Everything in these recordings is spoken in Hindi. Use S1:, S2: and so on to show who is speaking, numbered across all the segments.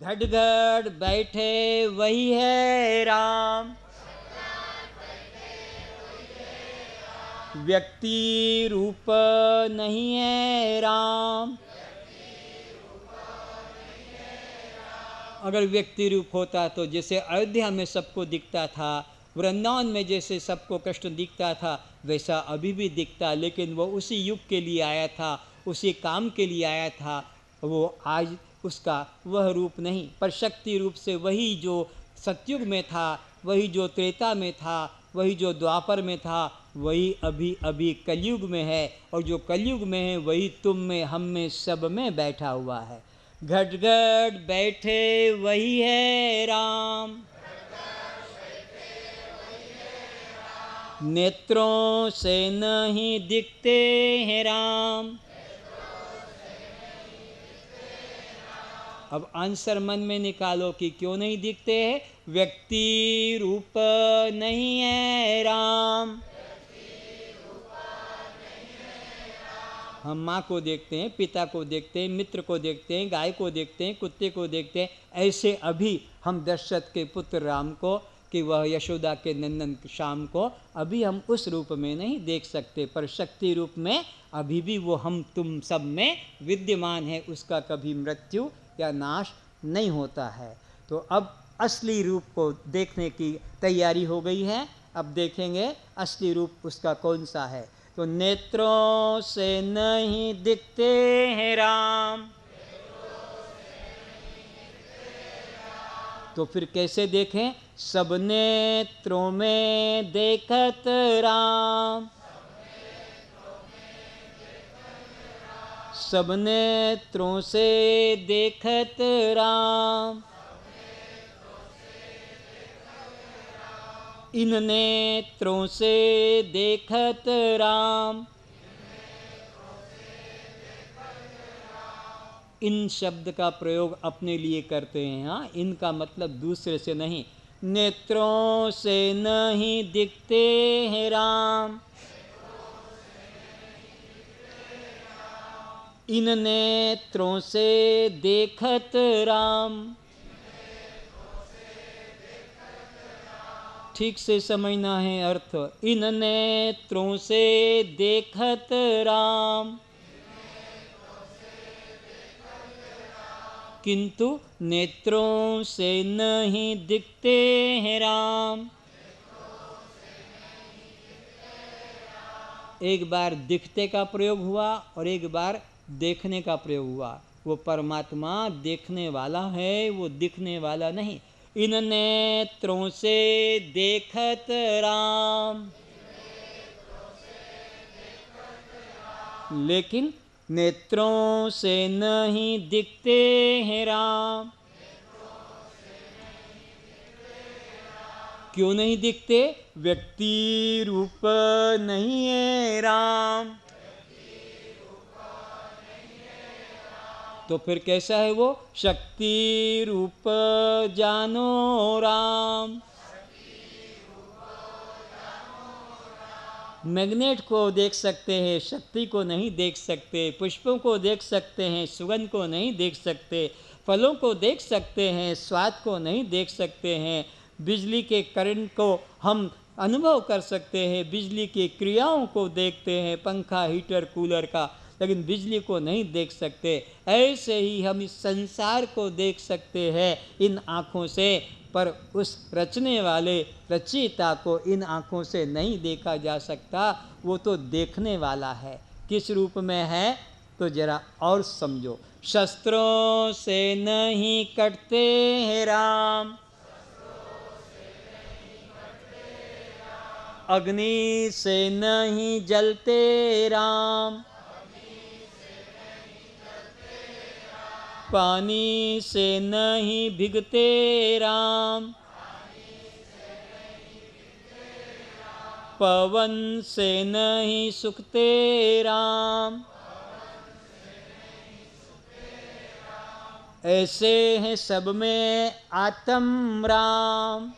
S1: घट घट बैठे वही है राम, व्यक्ति रूप नहीं है राम। अगर व्यक्ति रूप होता तो जैसे अयोध्या में सबको दिखता था, वृंदावन में जैसे सबको कृष्ण दिखता था, वैसा अभी भी दिखता, लेकिन वो उसी युग के लिए आया था, उसी काम के लिए आया था। वो आज उसका वह रूप नहीं, पर शक्ति रूप से वही जो सतयुग में था, वही जो त्रेता में था, वही जो द्वापर में था, वही अभी अभी कलयुग में है। और जो कलयुग में है वही तुम में, हम में, सब में बैठा हुआ है। घट घट बैठे वही है राम, नेत्रों से नहीं दिखते हैं राम। अब आंसर मन में निकालो कि क्यों नहीं दिखते हैं। व्यक्ति रूप नहीं है राम। हम माँ को देखते हैं, पिता को देखते हैं, मित्र को देखते हैं, गाय को देखते हैं, कुत्ते को देखते हैं, ऐसे अभी हम दशरथ के पुत्र राम को, कि वह यशोदा के नंदन श्याम को अभी हम उस रूप में नहीं देख सकते, पर शक्ति रूप में अभी भी वो हम तुम सब में विद्यमान है, उसका कभी मृत्यु या नाश नहीं होता है। तो अब असली रूप को देखने की तैयारी हो गई है। अब देखेंगे असली रूप उसका कौन सा है। तो नेत्रों से नहीं दिखते हैं राम, तो फिर कैसे देखें। सब नेत्रों में देखत राम, सब नेत्रों से देखत राम, इन नेत्रों से देखत राम। इन शब्द का प्रयोग अपने लिए करते हैं। हाँ, इनका मतलब दूसरे से नहीं। नेत्रों से नहीं दिखते हैं राम, इन नेत्रों से देखत राम। ठीक से समझना है अर्थ। इन नेत्रों से देखत राम, किंतु नेत्रों से नहीं दिखते हैं राम। एक बार दिखते का प्रयोग हुआ और एक बार देखने का प्रयोग हुआ। वो परमात्मा देखने वाला है, वो दिखने वाला नहीं। इन नेत्रों से देखत राम, लेकिन नेत्रों से नहीं दिखते हैं राम। क्यों नहीं दिखते। व्यक्ति रूप नहीं है राम, तो फिर कैसा है वो। शक्ति रूप जानो राम, मैग्नेट को देख सकते हैं, शक्ति को नहीं देख सकते। पुष्पों को देख सकते हैं, सुगंध को नहीं देख सकते। फलों को देख सकते हैं, स्वाद को नहीं देख सकते हैं। बिजली के करंट को हम अनुभव कर सकते हैं, बिजली की क्रियाओं को देखते हैं, पंखा, हीटर, कूलर का, लेकिन बिजली को नहीं देख सकते। ऐसे ही हम इस संसार को देख सकते हैं इन आँखों से, पर उस रचने वाले रचयिता को इन आँखों से नहीं देखा जा सकता। वो तो देखने वाला है। किस रूप में है तो जरा और समझो। शस्त्रों से नहीं कटते हैं राम, अग्नि से नहीं जलते राम, पानी से नहीं भीगते राम, पवन से नहीं सूखते राम। ऐसे हैं सब में आत्म राम,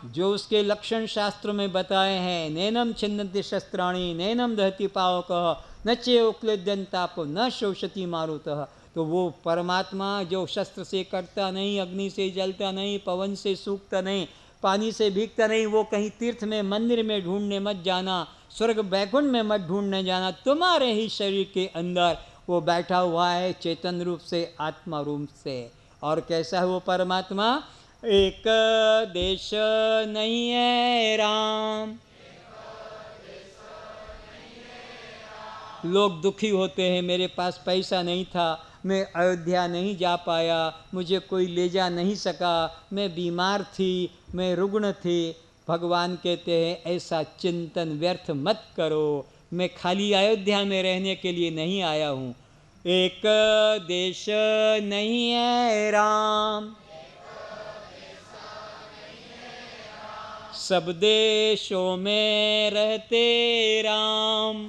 S1: जो उसके लक्षण शास्त्र में बताए हैं। नैनम छिन्नन्ति शस्त्राणि, नैनम दहति पावकः, न चेयोक्लेद्यंतापो न शोषति मारुतः। तो वो परमात्मा जो शस्त्र से कटता नहीं, अग्नि से जलता नहीं, पवन से सूखता नहीं, पानी से भीगता नहीं, वो कहीं तीर्थ में मंदिर में ढूंढने मत जाना, स्वर्ग बैकुंठ में मत ढूंढने जाना, तुम्हारे ही शरीर के अंदर वो बैठा हुआ है चेतन रूप से, आत्मा रूप से। और कैसा है वो परमात्मा? एक देश नहीं है राम। लोग दुखी होते हैं, मेरे पास पैसा नहीं था, मैं अयोध्या नहीं जा पाया, मुझे कोई ले जा नहीं सका, मैं बीमार थी, मैं रुग्ण थी। भगवान कहते हैं ऐसा चिंतन व्यर्थ मत करो, मैं खाली अयोध्या में रहने के लिए नहीं आया हूँ। एक देश नहीं है राम, सब देशों में रहते राम।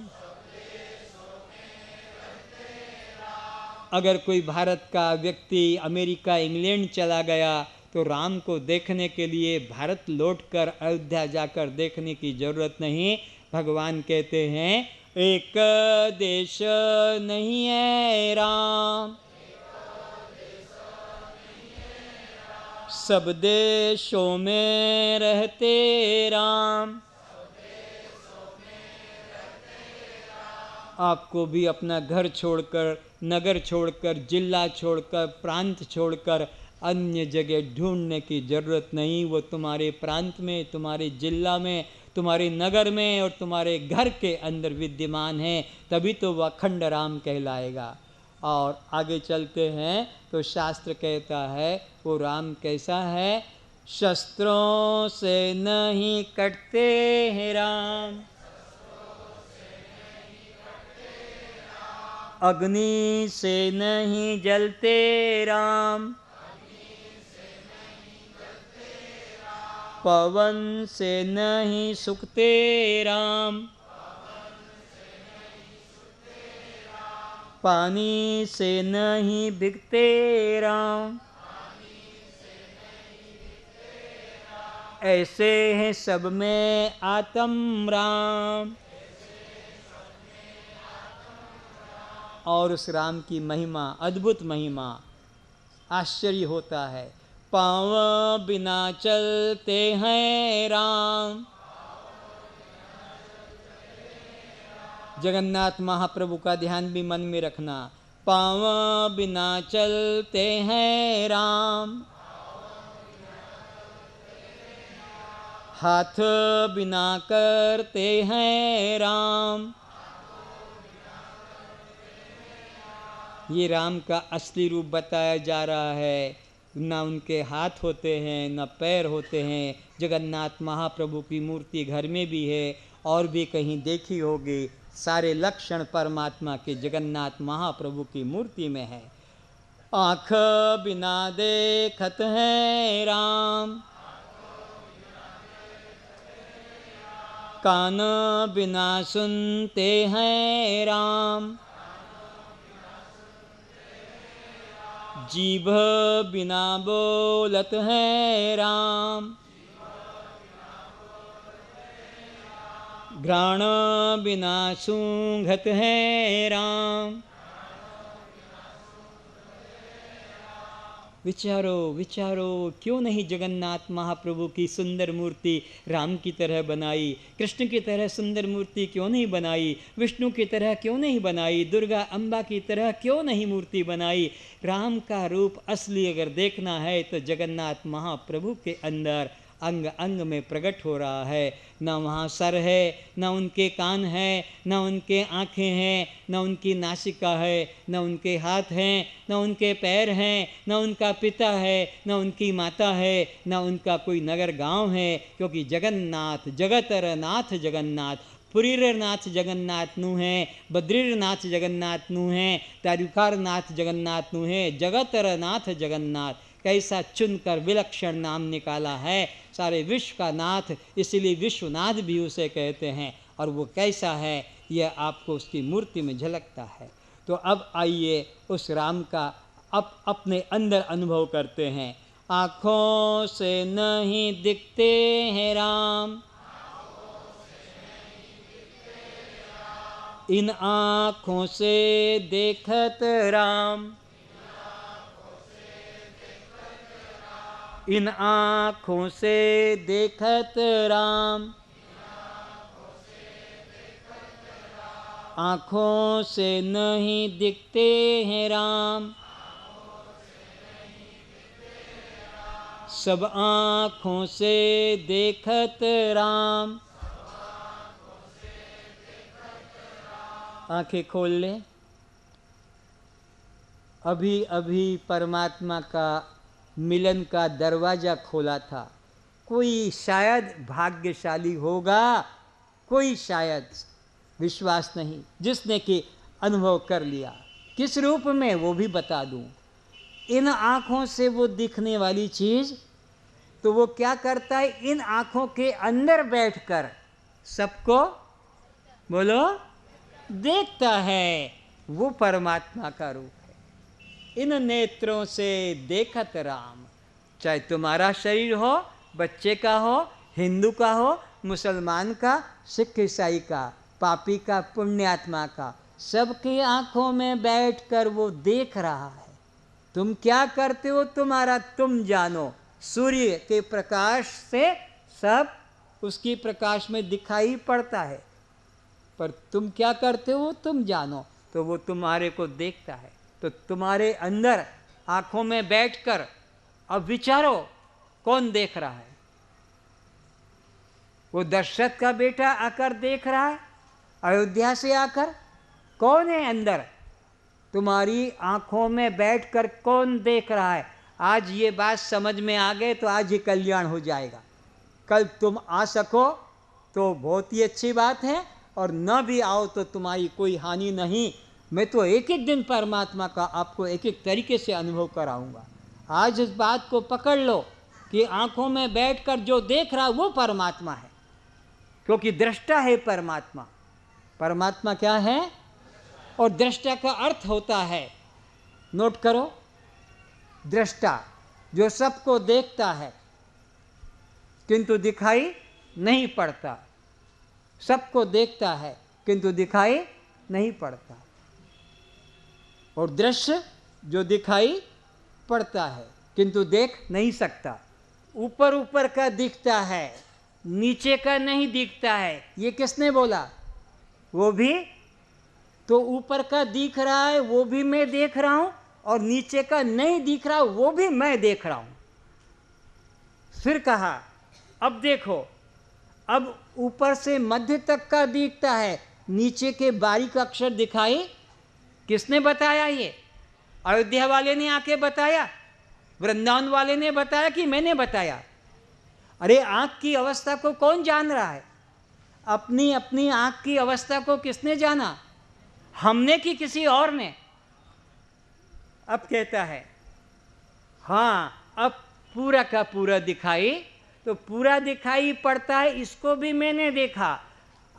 S1: अगर कोई भारत का व्यक्ति अमेरिका इंग्लैंड चला गया तो राम को देखने के लिए भारत लौटकर अयोध्या जाकर देखने की जरूरत नहीं। भगवान कहते हैं एक देश नहीं है राम, सब देशों में रहते राम। आपको भी अपना घर छोड़कर, नगर छोड़कर, जिला छोड़कर, प्रांत छोड़कर अन्य जगह ढूंढने की ज़रूरत नहीं। वो तुम्हारे प्रांत में, तुम्हारे जिला में, तुम्हारे नगर में और तुम्हारे घर के अंदर विद्यमान है, तभी तो वह अखंड राम कहलाएगा। और आगे चलते हैं तो शास्त्र कहता है वो राम कैसा है? शस्त्रों से नहीं कटते हैं राम, अग्नि से नहीं जलते राम, पवन से नहीं सूखते राम, पानी से नहीं भीगते राम। ऐसे हैं सब में आत्म राम। और उस राम की महिमा, अद्भुत महिमा, आश्चर्य होता है। पाँव बिना चलते हैं राम, जगन्नाथ महाप्रभु का ध्यान भी मन में रखना। पाँव बिना चलते हैं राम, हाथ बिना करते हैं राम। ये राम का असली रूप बताया जा रहा है। न उनके हाथ होते हैं, न पैर होते हैं। जगन्नाथ महाप्रभु की मूर्ति घर में भी है और भी कहीं देखी होगी। सारे लक्षण परमात्मा के जगन्नाथ महाप्रभु की मूर्ति में है। आँख बिना देखत है राम, कान बिना सुनते हैं राम, जीभ बिना बोलत है राम, घ्राण बिना सूंघत है राम। विचारो विचारो, क्यों नहीं जगन्नाथ महाप्रभु की सुंदर मूर्ति राम की तरह बनाई? कृष्ण की तरह सुंदर मूर्ति क्यों नहीं बनाई? विष्णु की तरह क्यों नहीं बनाई? दुर्गा अम्बा की तरह क्यों नहीं मूर्ति बनाई? राम का रूप असली अगर देखना है तो जगन्नाथ महाप्रभु के अंदर अंग अंग में प्रकट हो रहा है। न वहाँ सर है, न उनके कान हैं, न उनके आँखें हैं, न उनकी नासिका है, न उनके हाथ हैं, न उनके पैर हैं, न उनका पिता है, न उनकी माता है, न उनका कोई नगर गांव है। क्योंकि जगन्नाथ जगतर नाथ जगन्नाथ, पुरीर नाथ जगन्नाथ नु है, बद्रीर नाथ जगन्नाथ नु है, तारुकार नाथ जगन्नाथ नु है, जगतर नाथ जगन्नाथ। कैसा चुनकर विलक्षण नाम निकाला है, सारे विश्व का नाथ, इसलिए विश्वनाथ भी उसे कहते हैं। और वो कैसा है यह आपको उसकी मूर्ति में झलकता है। तो अब आइए उस राम का अपने अंदर अनुभव करते हैं। आँखों से नहीं दिखते हैं राम, इन आँखों से देखत राम, इन आँखों से देखत राम, आँखों से नहीं दिखते हैं राम, सब आँखों से देखत राम। आँखें खोल ले। अभी अभी परमात्मा का मिलन का दरवाज़ा खोला था। कोई शायद भाग्यशाली होगा, कोई शायद, विश्वास नहीं, जिसने कि अनुभव कर लिया। किस रूप में वो भी बता दूं। इन आँखों से वो दिखने वाली चीज़, तो वो क्या करता है, इन आँखों के अंदर बैठकर सबको, बोलो, देखता है। वो परमात्मा का रूप है। इन नेत्रों से देखत राम। चाहे तुम्हारा शरीर हो, बच्चे का हो, हिंदू का हो, मुसलमान का, सिख ईसाई का, पापी का, पुण्यात्मा का, सबकी आंखों में बैठकर वो देख रहा है। तुम क्या करते हो तुम्हारा तुम जानो। सूर्य के प्रकाश से सब उसकी प्रकाश में दिखाई पड़ता है, पर तुम क्या करते हो तुम जानो। तो वो तुम्हारे को देखता है। तो तुम्हारे अंदर आंखों में बैठकर अब विचारो, कौन देख रहा है। वो दशरथ का बेटा आकर देख रहा है, अयोध्या से आकर। कौन है अंदर तुम्हारी आंखों में बैठकर, कौन देख रहा है। आज ये बात समझ में आ गए तो आज ही कल्याण हो जाएगा। कल तुम आ सको तो बहुत ही अच्छी बात है, और न भी आओ तो तुम्हारी कोई हानि नहीं। मैं तो एक एक दिन परमात्मा का आपको एक एक तरीके से अनुभव कराऊंगा। आज इस बात को पकड़ लो कि आंखों में बैठकर जो देख रहा वो परमात्मा है, क्योंकि दृष्टा है परमात्मा। परमात्मा क्या है, और दृष्टा का अर्थ होता है, नोट करो, दृष्टा जो सबको देखता है किंतु दिखाई नहीं पड़ता। सबको देखता है किंतु दिखाई नहीं पड़ता। और दृश्य जो दिखाई पड़ता है किंतु देख नहीं सकता। ऊपर ऊपर का दिखता है, नीचे का नहीं दिखता है। ये किसने बोला। वो भी तो ऊपर का दिख रहा है, वो भी मैं देख रहा हूं, और नीचे का नहीं दिख रहा, वो भी मैं देख रहा हूं। फिर कहा, अब देखो, अब ऊपर से मध्य तक का दिखता है, नीचे के बारीक अक्षर दिखाई। किसने बताया ये। अयोध्या वाले ने आके बताया, वृंदावन वाले ने बताया कि मैंने बताया। अरे आंख की अवस्था को कौन जान रहा है। अपनी अपनी आंख की अवस्था को किसने जाना, हमने कि किसी और ने। अब कहता है हाँ, अब पूरा का पूरा दिखाई, तो पूरा दिखाई पड़ता है, इसको भी मैंने देखा।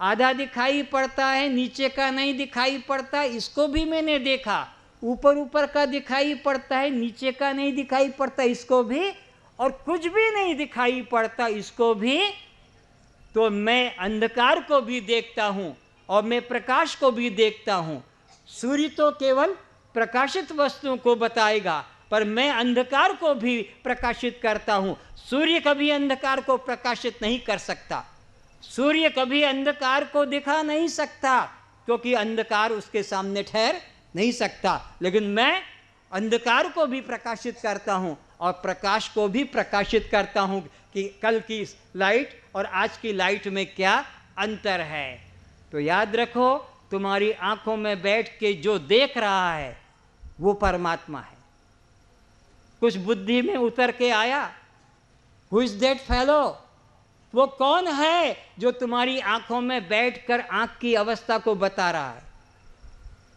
S1: आधा दिखाई पड़ता है, नीचे का नहीं दिखाई पड़ता, इसको भी मैंने देखा। ऊपर ऊपर का दिखाई पड़ता है, नीचे का नहीं दिखाई पड़ता, इसको भी। और कुछ भी नहीं दिखाई पड़ता, इसको भी। तो मैं अंधकार को भी देखता हूँ और मैं प्रकाश को भी देखता हूँ। सूर्य तो केवल प्रकाशित वस्तुओं को बताएगा, पर मैं अंधकार को भी प्रकाशित करता हूँ। सूर्य कभी अंधकार को प्रकाशित नहीं कर सकता। सूर्य कभी अंधकार को दिखा नहीं सकता, क्योंकि अंधकार उसके सामने ठहर नहीं सकता। लेकिन मैं अंधकार को भी प्रकाशित करता हूँ और प्रकाश को भी प्रकाशित करता हूँ कि कल की लाइट और आज की लाइट में क्या अंतर है। तो याद रखो, तुम्हारी आंखों में बैठ के जो देख रहा है वो परमात्मा है। कुछ बुद्धि में उतर के आया, हु इज दैट फेलो। वो कौन है जो तुम्हारी आंखों में बैठकर आंख की अवस्था को बता रहा है।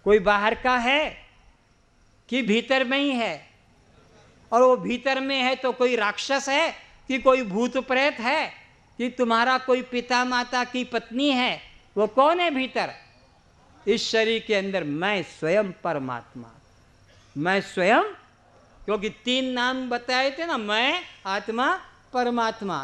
S1: कोई बाहर का है कि भीतर में ही है। और वो भीतर में है तो कोई राक्षस है कि कोई भूत प्रेत है कि तुम्हारा कोई पिता माता की पत्नी है। वो कौन है भीतर। इस शरीर के अंदर मैं स्वयं परमात्मा, मैं स्वयं, क्योंकि 3 नाम बताए थे ना, मैं, आत्मा, परमात्मा।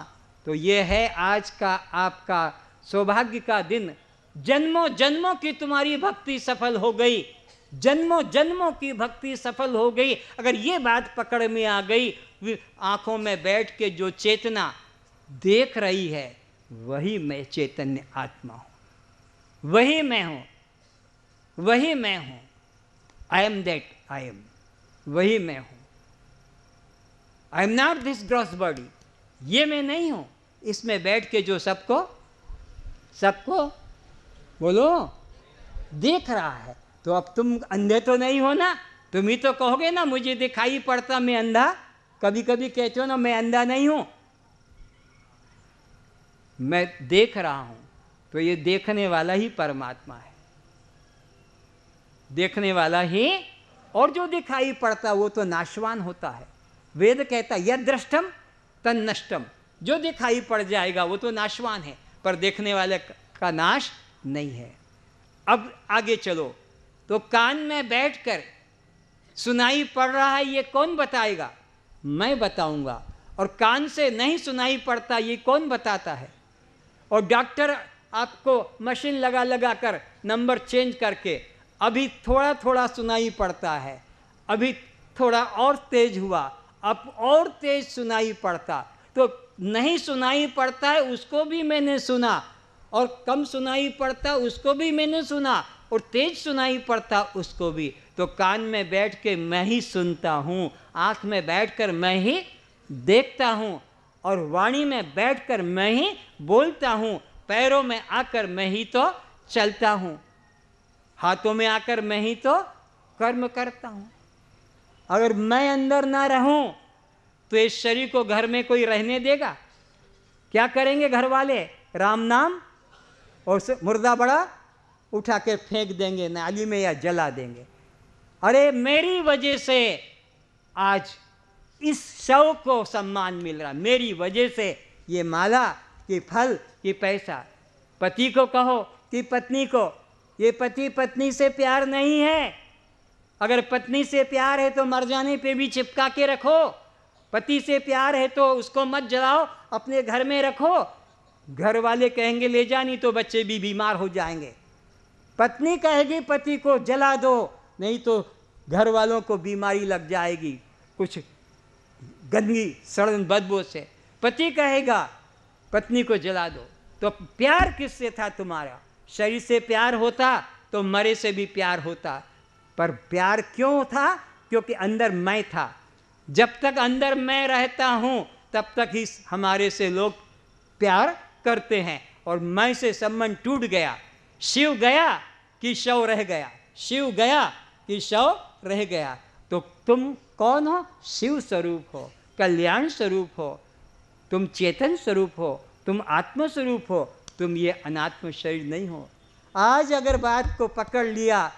S1: तो ये है आज का आपका सौभाग्य का दिन जन्मों जन्मों की तुम्हारी भक्ति सफल हो गई, जन्मों जन्मों की भक्ति सफल हो गई। अगर ये बात पकड़ में आ गई, आंखों में बैठ के जो चेतना देख रही है वही मैं चैतन्य आत्मा हूं, वही मैं हूं, वही मैं हूं। I am that I am, वही मैं हूं। I am not this gross body, ये मैं नहीं हूं। इसमें बैठ के जो सबको सबको बोलो देख रहा है, तो अब तुम अंधे तो नहीं हो ना। तुम ही तो कहोगे ना मुझे दिखाई पड़ता मैं अंधा, कभी कभी कहते हो ना मैं अंधा नहीं हूं, मैं देख रहा हूं। तो ये देखने वाला ही परमात्मा है, देखने वाला ही। और जो दिखाई पड़ता वो तो नाशवान होता है। वेद कहता यद दृष्टम तन नष्टम, जो दिखाई पड़ जाएगा वो तो नाशवान है, पर देखने वाले का नाश नहीं है। अब आगे चलो, तो कान में बैठकर सुनाई पड़ रहा है ये कौन बताएगा? मैं बताऊंगा। और कान से नहीं सुनाई पड़ता ये कौन बताता है? और डॉक्टर आपको मशीन लगा लगा कर नंबर चेंज करके, अभी थोड़ा थोड़ा सुनाई पड़ता है, अभी थोड़ा और तेज हुआ, अब और तेज सुनाई पड़ता, तो नहीं सुनाई पड़ता है उसको भी मैंने सुना, और कम सुनाई पड़ता उसको भी मैंने सुना, और तेज सुनाई पड़ता उसको भी। तो कान में बैठ के मैं ही सुनता हूँ, आँख में बैठकर मैं ही देखता हूँ, और वाणी में बैठकर मैं ही बोलता हूँ, पैरों में आकर मैं ही तो चलता हूँ, हाथों में आकर मैं ही तो कर्म करता हूँ। अगर मैं अंदर ना रहूं तो इस शरीर को घर में कोई रहने देगा? क्या करेंगे घर वाले? राम नाम और मुर्दा बड़ा उठा के फेंक देंगे नाली में या जला देंगे। अरे मेरी वजह से आज इस शव को सम्मान मिल रहा, मेरी वजह से ये माला, ये फल, ये पैसा। पति को कहो कि पत्नी को, ये पति पत्नी से प्यार नहीं है। अगर पत्नी से प्यार है तो मर जाने पे भी चिपका के रखो, पति से प्यार है तो उसको मत जलाओ, अपने घर में रखो। घर वाले कहेंगे ले जा, नहीं तो बच्चे भी बीमार हो जाएंगे। पत्नी कहेगी पति को जला दो, नहीं तो घर वालों को बीमारी लग जाएगी कुछ गंदगी सड़न बदबू से। पति कहेगा पत्नी को जला दो। तो प्यार किससे था तुम्हारा? शरीर से प्यार होता तो मरे से भी प्यार होता, पर प्यार क्यों था? क्योंकि अंदर मैं था। जब तक अंदर मैं रहता हूँ तब तक ही हमारे से लोग प्यार करते हैं, और मैं से संबंध टूट गया, शिव गया कि शव रह गया, शिव गया कि शव रह गया। तो तुम कौन हो? शिव स्वरूप हो, कल्याण स्वरूप हो, तुम चेतन स्वरूप हो, तुम आत्म स्वरूप हो, तुम ये अनात्म शरीर नहीं हो। आज अगर बात को पकड़ लिया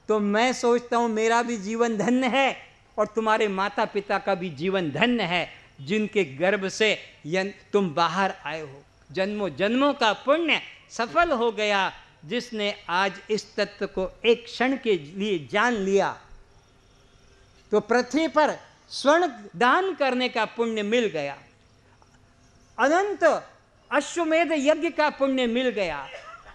S1: तो मैं सोचता हूँ मेरा भी जीवन धन्य है, और तुम्हारे माता पिता का भी जीवन धन्य है, जिनके गर्भ से तुम बाहर आए हो। जन्मों जन्मों का पुण्य सफल हो गया, जिसने आज इस तत्व को एक क्षण के लिए जान लिया। तो पृथ्वी पर स्वर्ण दान करने का पुण्य मिल गया, अनंत अश्वमेध यज्ञ का पुण्य मिल गया,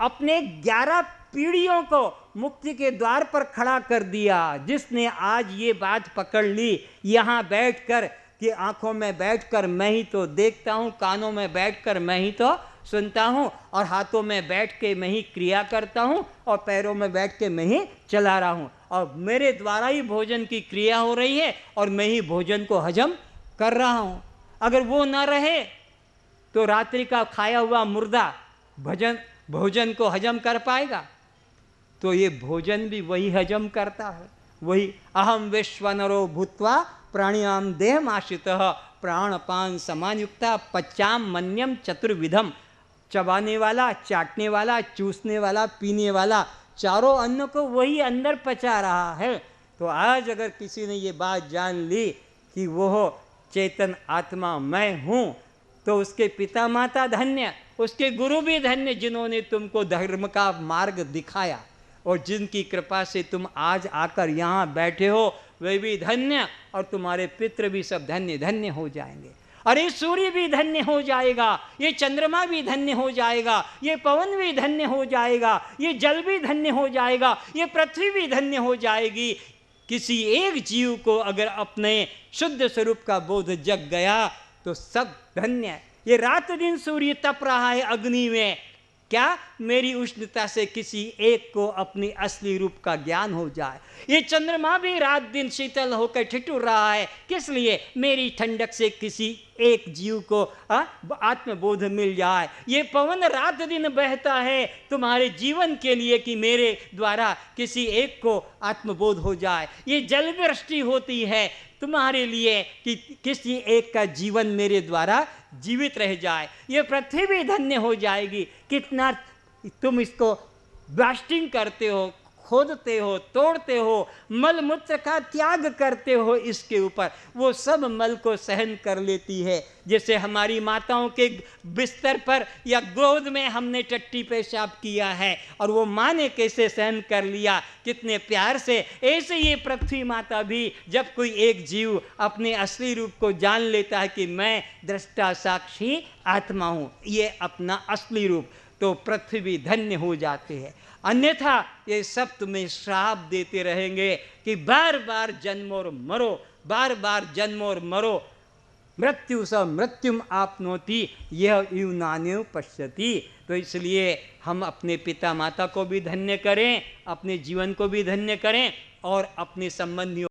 S1: अपने 11 पीढ़ियों को मुक्ति के द्वार पर खड़ा कर दिया। जिसने आज ये बात पकड़ ली यहाँ बैठकर कि आंखों में बैठकर मैं ही तो देखता हूँ, कानों में बैठकर मैं ही तो सुनता हूँ, और हाथों में बैठ के मैं ही क्रिया करता हूँ, और पैरों में बैठ के मैं ही चला रहा हूँ, और मेरे द्वारा ही भोजन की क्रिया हो रही है, और मैं ही भोजन को हजम कर रहा हूँ। अगर वो ना रहे तो रात्रि का खाया हुआ मुर्दा भोजन को हजम कर पाएगा? तो ये भोजन भी वही हजम करता है, वही अहम विश्वनरो भूत्वा प्राणियाम देहमाश्रितः प्राणपान समानयुक्ता पच्चाम मन्यम चतुर्विधम। चबाने वाला, चाटने वाला, चूसने वाला, पीने वाला, चारों अन्न को वही अंदर पचा रहा है। तो आज अगर किसी ने ये बात जान ली कि वो चेतन आत्मा मैं हूँ, तो उसके पिता माता धन्य, उसके गुरु भी धन्य, जिन्होंने तुमको धर्म का मार्ग दिखाया, और जिनकी कृपा से तुम आज आकर यहाँ बैठे हो वे भी धन्य, और तुम्हारे पितृ भी सब धन्य धन्य हो जाएंगे। अरे सूर्य भी धन्य हो जाएगा, ये चंद्रमा भी धन्य हो जाएगा, ये पवन भी धन्य हो जाएगा, ये जल भी धन्य हो जाएगा, ये पृथ्वी भी धन्य हो जाएगी। किसी एक जीव को अगर अपने शुद्ध स्वरूप का बोध जग गया तो सब धन्य है। ये रात दिन सूर्य तप रहा है अग्नि में, क्या मेरी उष्णता से किसी एक को अपनी असली रूप का ज्ञान हो जाए। ये चंद्रमा भी रात दिन शीतल होकर ठिठुर रहा है, किस लिए? मेरी ठंडक से किसी एक जीव को आत्मबोध मिल जाए। ये पवन रात दिन बहता है तुम्हारे जीवन के लिए कि मेरे द्वारा किसी एक को आत्मबोध हो जाए। ये जल वृष्टि होती है तुम्हारे लिए कि किसी एक का जीवन मेरे द्वारा जीवित रह जाए। ये पृथ्वी भी धन्य हो जाएगी। कितना तुम इसको ब्लास्टिंग करते हो, खोदते हो, तोड़ते हो, मल मूत्र का त्याग करते हो इसके ऊपर, वो सब मल को सहन कर लेती है। जैसे हमारी माताओं के बिस्तर पर या गोद में हमने टट्टी पेशाब किया है और वो माँ ने कैसे सहन कर लिया, कितने प्यार से, ऐसे ये पृथ्वी माता भी जब कोई एक जीव अपने असली रूप को जान लेता है कि मैं दृष्टा साक्षी आत्मा हूँ, ये अपना असली रूप, तो पृथ्वी भी धन्य हो जाते हैं। अन्यथा ये सब तुम्हें श्राप देते रहेंगे कि बार बार जन्मो और मरो, बार बार जन्मो और मरो। मृत्यु स मृत्युम आपनोति यह यूनान्यो पश्यति। तो इसलिए हम अपने पिता माता को भी धन्य करें, अपने जीवन को भी धन्य करें और अपने संबंधियों